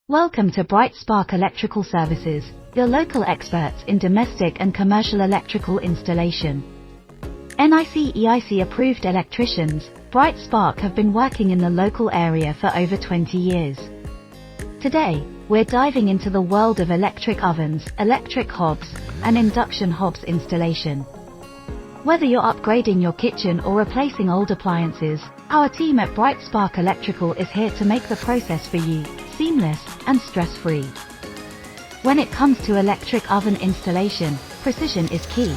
Welcome to Bright Spark Electrical Services, your local experts in domestic and commercial electrical installation. NIIC-approved electricians, Bright Spark have been working in the local area for over 20 years. Today, we're diving into the world of electric ovens, electric hobs, and induction hobs installation. Whether you're upgrading your kitchen or replacing old appliances, our team at Bright Spark Electrical is here to make the process for you seamless and stress-free. When it comes to electric oven installation, precision is key.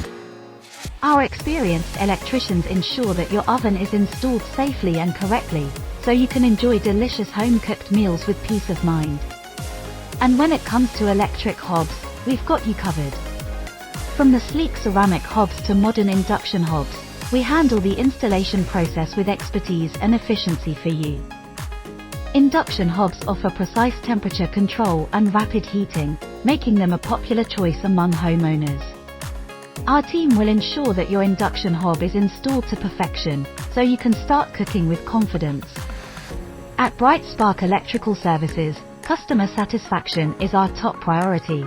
Our experienced electricians ensure that your oven is installed safely and correctly, so you can enjoy delicious home-cooked meals with peace of mind. And when it comes to electric hobs, we've got you covered. From the sleek ceramic hobs to modern induction hobs, we handle the installation process with expertise and efficiency for you. Induction hobs offer precise temperature control and rapid heating, making them a popular choice among homeowners. Our team will ensure that your induction hob is installed to perfection, so you can start cooking with confidence. At Bright Spark Electrical Services, customer satisfaction is our top priority.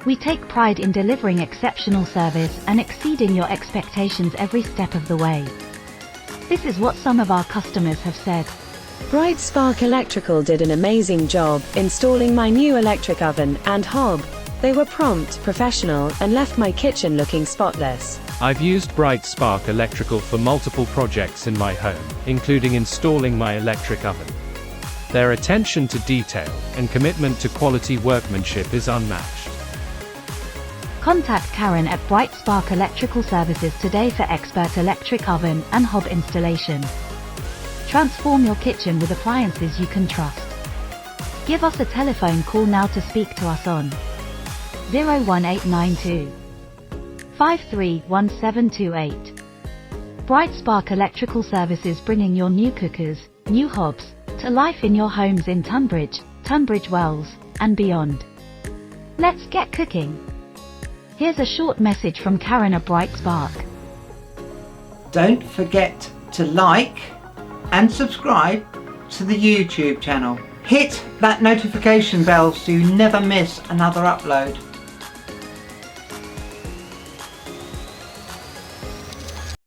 We take pride in delivering exceptional service and exceeding your expectations every step of the way. This is what some of our customers have said. Bright Spark Electrical did an amazing job installing my new electric oven and hob. They were prompt, professional, and left my kitchen looking spotless. I've used Bright Spark Electrical for multiple projects in my home, including installing my electric oven. Their attention to detail and commitment to quality workmanship is unmatched. Contact Karen at Bright Spark Electrical Services today for expert electric oven and hob installation. Transform your kitchen with appliances you can trust. Give us a telephone call now to speak to us on 01892 531728. Bright Spark Electrical Services, bringing your new cookers, new hobs, to life in your homes in Tunbridge Wells, and beyond. Let's get cooking. Here's a short message from Karen at Bright Spark. Don't forget to like and subscribe to the YouTube channel. Hit that notification bell so you never miss another upload.